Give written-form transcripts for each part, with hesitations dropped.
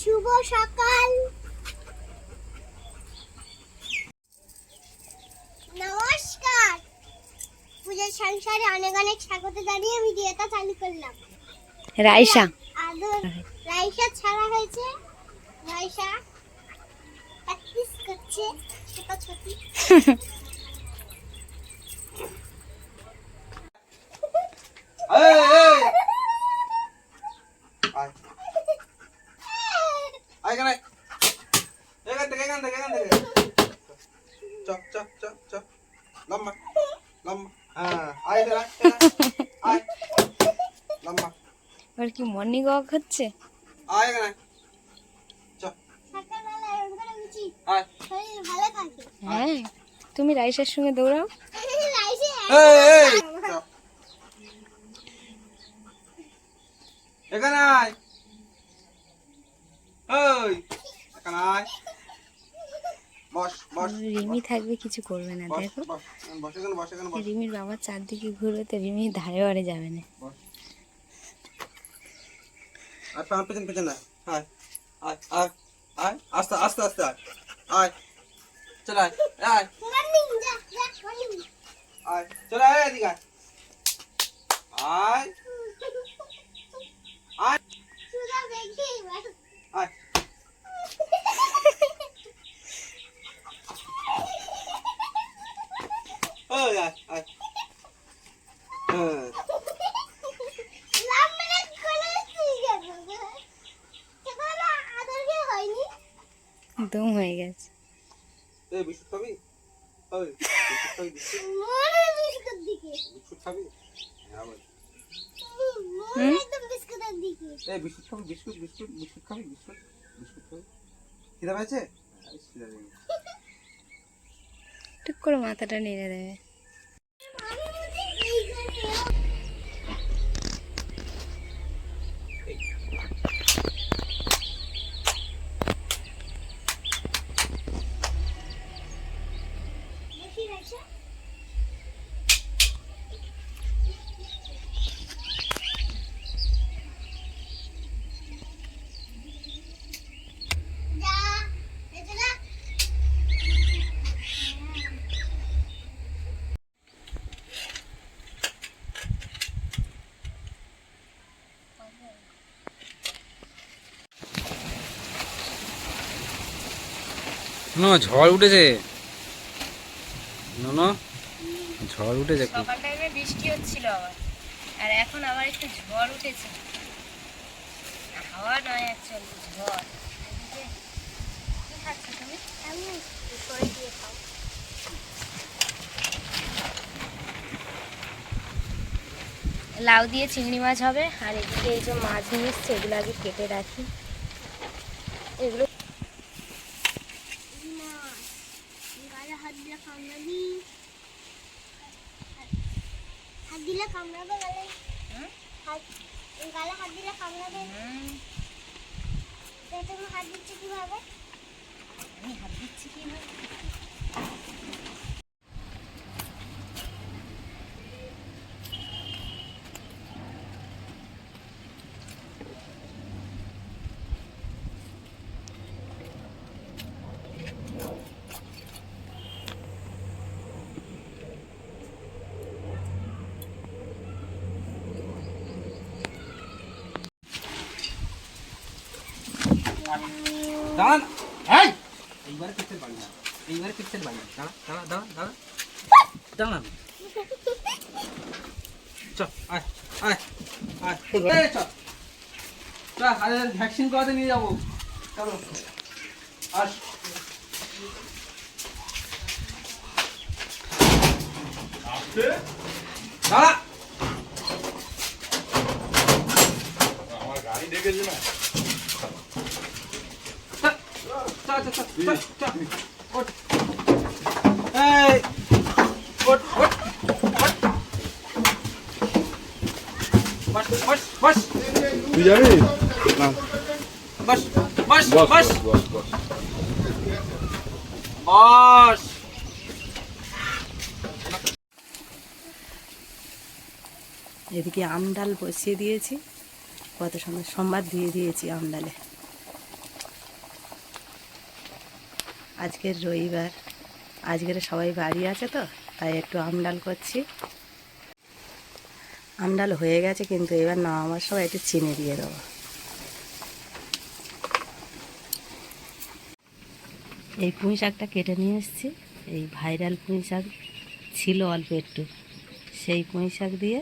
শুভ সকাল। নমস্কার। পূজার সংসারে অনেক অনেক স্বাগত জানিয়ে ভিডিওটা চালু করলাম। রাইসা রাইসা ছাড়া হয়েছে। রাইসা প্র্যাকটিস করছে ছোটাছুটি। আর কি মর্নিং ওয়াক হচ্ছে? হ্যাঁ, তুমি রাইসার সঙ্গে দৌড়াও। রিমি থাকবে, কিছু করবে না। দেখো রিমির বাবার চারদিকে ঘুরবে তো রিমি ধারে বারে যাবে না। আস্তে আস্তে আস্তে আয় চল আয় আয় আয় চল আয় এদিকে আয় আয় আয় ওই আয় আয় দম হয়ে গেছে। এই বিস্কুট খাবি? ওই বিস্কুট খাবি? বিস্কুট দিকে বিস্কুট খাবি? হ্যাঁ বল। একদম বিস্কুটের দিকে। এই বিস্কুট খাবি? বিস্কুট বিস্কুট বিস্কুট খাবি? বিস্কুট বিস্কুট খাবি? খিদা পেয়েছে? খিদা পেয়ে গেছে। টুক করে মাথাটা নেড়ে দেবে। ঝড় উঠেছে, ঝড় উঠেছে। সকাল টাইমে বৃষ্টি হচ্ছিল আবার, আর এখন আবার একটু ঝড় উঠেছে। হাওয়া নয়, অ্যাকচুয়ালি ঝড়। এদিকে কি খাচ্ছ তুমি? আমি করে দিয়ে খাও। লাউ দিয়ে চিংড়ি মাছ হবে, আর এদিকে এই যে মাছ নিয়ে এসছে, এগুলো আগে কেটে রাখি। এগুলো হাত দিলে কামড়াবে গালে। গালে হাত দিলে কামড়াবে। তুমি হাত দিচ্ছি কিভাবে? আমি হাত দিচ্ছি কিভাবে? দাঁড়ান, এইবারে পিক্সেল বাড়ি না, এইবারে পিক্সেল বাড়ি না। দাঁড়া দাঁড়া দাঁড়া দাঁড়া দাঁড়ান। চল আয় আয় আয় চল চল, আরে ভ্যাকসিন করাতে নিয়ে যাবো। চলো আস। দাঁড়া, আমার গাড়ি ডেকেছে না। তুই যাবি? বস বস বস বস বস বস। বস। এদিকে আমডাল বসিয়ে দিয়েছি, কত সুন্দর সোমবার দিয়ে দিয়েছি আমডালে। আজকের রবিবার, আজকের সবাই বাড়ি আছে তো তাই একটু আমডাল করছি। আমডাল হয়ে গেছে কিন্তু এবার নামাবার সময় একটু চিনি দিয়ে দেবো। এই পুঁই শাকটা কেটে নিয়ে এসেছি, এই ভাইরাল পুঁই শাক ছিল অল্প একটু, সেই পুঁই শাক দিয়ে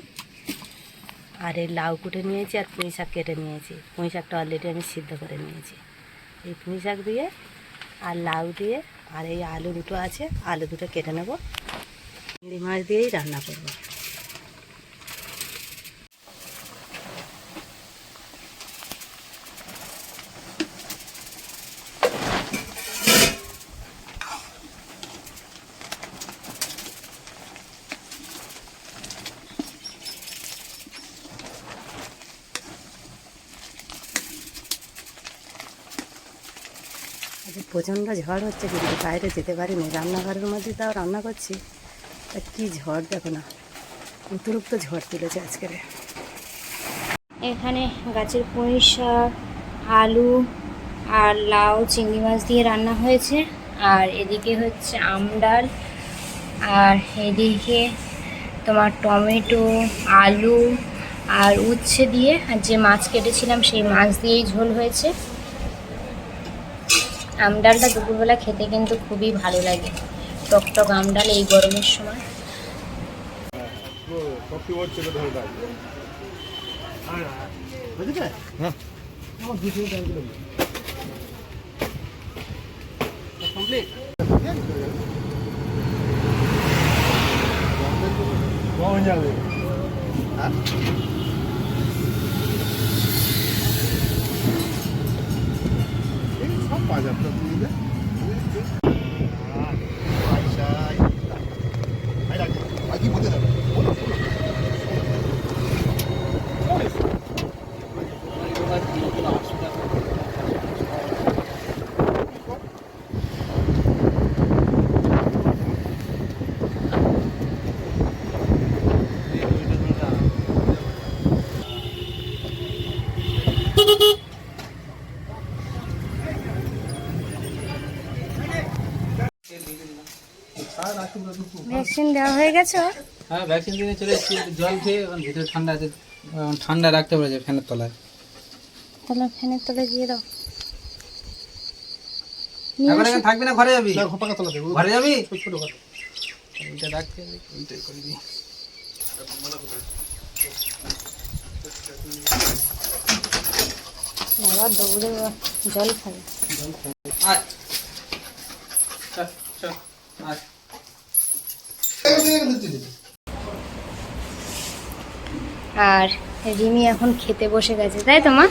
আর এই লাউ কুটে নিয়েছি আর পুঁই শাক কেটে নিয়েছি। পুঁই শাকটা অলরেডি আমি সিদ্ধ করে নিয়েছি। এই পুঁই শাক দিয়ে আর লাউ দিয়ে আর এই আলু দুটো আছে, আলু দুটো কেটে নেব, চিংড়ি মাছ দিয়েই রান্না করব। প্রচণ্ড ঝড় হচ্ছে কিন্তু বাইরে যেতে পারিনি, রান্নাঘরের মধ্যে তাও রান্না করছি। তা কী ঝড় দেখো না, অতিরিক্ত ঝড় তুলেছে আজকের। এখানে গাছের পুঁই শাক, আলু আর লাউ চিংড়ি মাছ দিয়ে রান্না হয়েছে। আর এদিকে হচ্ছে আমডাল, আর এদিকে তোমার টমেটো, আলু আর উচ্ছে দিয়ে আর যে মাছ কেটেছিলাম সেই মাছ দিয়েই ঝোল হয়েছে। আমডালটা দুপুরবেলা খেতে কিন্তু খুবই ভালো লাগে, টকটক আমডাল এই গরমের সময়। ভ্যাকসিন দেওয়া হয়ে গেছে? হ্যাঁ, ভ্যাকসিন দিয়ে চলে এসেছি। জল খেয়ে এখন ভিতরে ঠান্ডা আছে, ঠান্ডা রাখতে পারে ফ্যানের তলায়। তাহলে ফ্যানের তলায় দিয়ে দাও। এখন এখানে থাকবি না, ঘরে যাবি? ঘরে যাবি? এইটা রাখতে হবে, এইটাই করে দিই। বাবা দৌড়ে জল খাবে। আয় চল চল আয়। আর রিমি এখন খেতে বসে গেছে, তাই তো মা?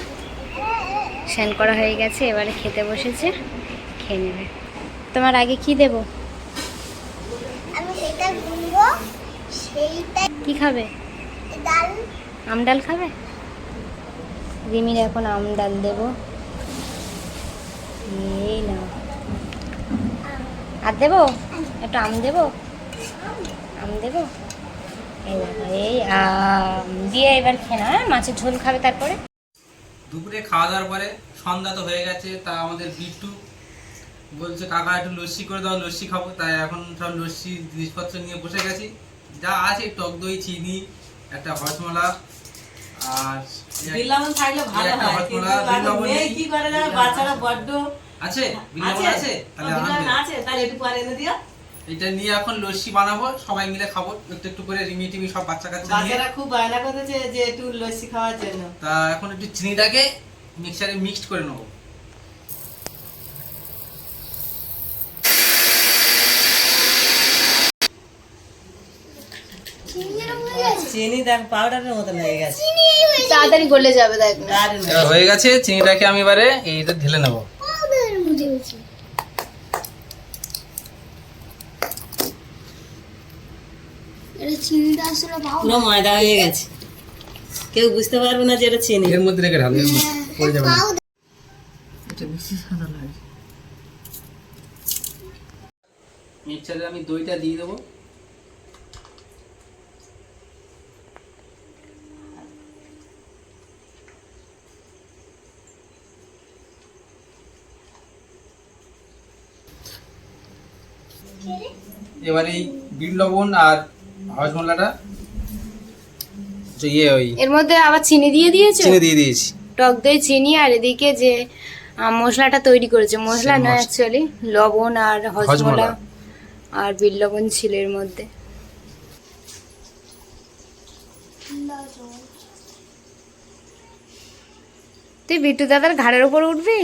স্নান করা হয়ে গেছে, এবারে খেতে বসেছে, খেয়ে নেবে। তোমার আগে কি দেব? আমি সেটা গুনবো, সেইটা কি খাবে? ডাল। আমডাল খাবে? রিমির এখন আমডাল দেব। এই না, আর দেবো একটু আম দেবো, আম দেবো। এই দেখো, এই আম দিয়ে এবার খেয়ে না, মাছের ঝোল খাবে তারপরে। দুপুরে খাওয়া দাওয়ার পরে সন্ধ্যা তো হয়ে গেছে, তা আমাদের বিট্টু বলছে কাকা একটু লস্যি করে দাও, লস্যি খাবো। তাই এখন সব লস্যি জিনিসপত্র নিয়ে বসে গেছি। যা আছে টক দই, চিনি, একটা হজমলা আর বিল্লামন থাকলে ভালো একটা হয়, হজমলা, কিন্তু বিল্লামন মেয়ে নেই। কি করে জানো, বাচ্চারা বড্ড আছে বিল্লামন আছে, তাহলে আনবে। আছে, তাহলে একটু পরে এনে দিও। এটা নিয়ে এখন লস্যি বানাবো, সবাই মিলে খাবো একটু একটু করে, রিমি টিমি সব বাচ্চা কাচ্চা নিয়ে। বাচ্চারা খুব বায়না করতেছে যে একটু লস্যি খাওয়ার জন্য। তা এখন একটু চিনিটাকে মিক্সারে মিক্সড করে নেবো। চিনি দেখ পাউডারের মতন হয়ে গেছে, তাড়াতাড়ি গলে যাবে, দেখ। দারুণ। এবার হয়ে গেছে, চিনিটাকে আমি এবারে এইটা ঢেলে নেবো। এটা চিনিটা আসলে পুরো ময়দা হয়ে গেছে, কেউ বুঝতে পারবে না যে এটা চিনি। এর মধ্যে রেখে ঢালো, এর মধ্যে পড়ে যাবে না। এটা বেশি সাদা লাগে। মিক্সচারে আমি দইটা দিয়ে দেবো। এবার এই বিট লবণ আর হজমলাটা ওই এর মধ্যে আবার চিনি দিয়ে দিয়েছো? চিনি দিয়ে দিয়েছি। টক দই, চিনি, আর এদিকে যে মশলাটা তৈরি করেছে, মশলা সেই না মশলা। অ্যাকচুয়ালি লবণ আর হজমলা হজমলা। আর বিট লবণ ছিল এর মধ্যে। তুই বিট্টু দাদার ঘাড়ের উপর উঠবি?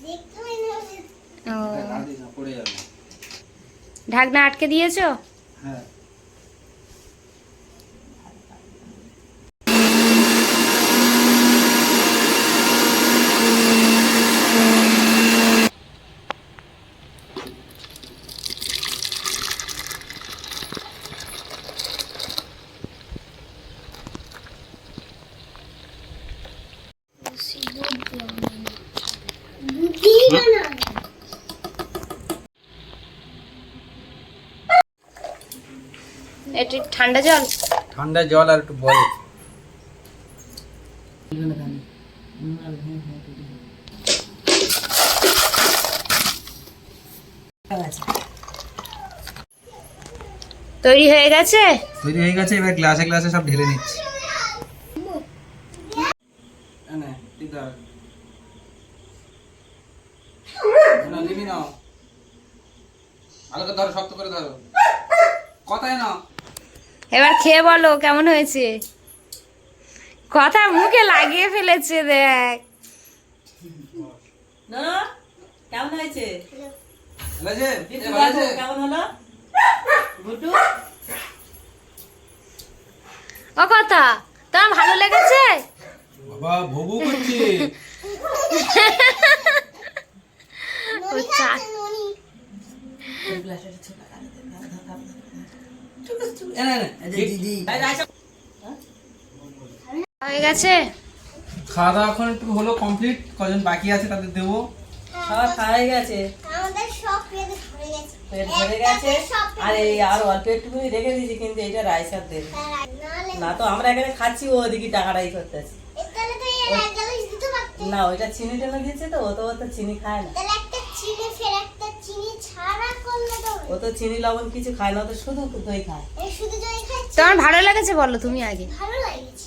দেখতে পাই না। ও, পড়ে যাবে। ঢাকনা আটকে দিয়েছো? হ্যাঁ। বুদ্ধি না। এটি ঠান্ডা জল। ঠান্ডা জল আর একটু বল। তৈরি হয়ে গেছে? তৈরি হয়ে গেছে, এবার গ্লাসে গ্লাসে সব ঢেলে নিচ্ছি। ভালো করে ধরো, শক্ত করে ধরো, কথায় না। এবার খেয়ে বলো কেমন হয়েছে। কথা মুখে লাগিয়ে ফেলেছে, দেখ। না কেমন হয়েছে? ভালো আছে? বিট্টু ভালো বাবু, আছে? কেমন হলো? গুড্ডু ও কথা, তোমার ভালো লেগেছে? বাবা ভবু করছে। ও চা ননি হয়ে গেছে। খাওয়া দাওয়া এখন একটু হলো কমপ্লিট, কজন বাকি আছে তাদের দেবো। খাওয়া খাওয়া গেছে, আমাদের সব পেটে ধরে গেছে। পেট ভরে গেছে। সব পেটে আর এই আর অল্প একটুকুনি রেখে দিয়েছি, কিন্তু এটা রাইস আর দেবে নাহলে না। তো আমরা এখানে খাচ্ছি, ও ওদিকে টাকাটাই করতেছি। তাহলে তো এর এক গ্লাস দিতে পারতে। না ওইটা চিনি টেনে দিচ্ছে, তো ও তো চিনি খায় না। তাহলে একটা চিনি ফের একটা চিনি ছাড়া করলে তো ও তো চিনি লবণ কিছু খায় না, ও তো শুধু দই খায়। এই শুধু জয় খাচ্ছি তোমার ভালো লেগেছে বলো তুমি আগে। ভালো লাগে।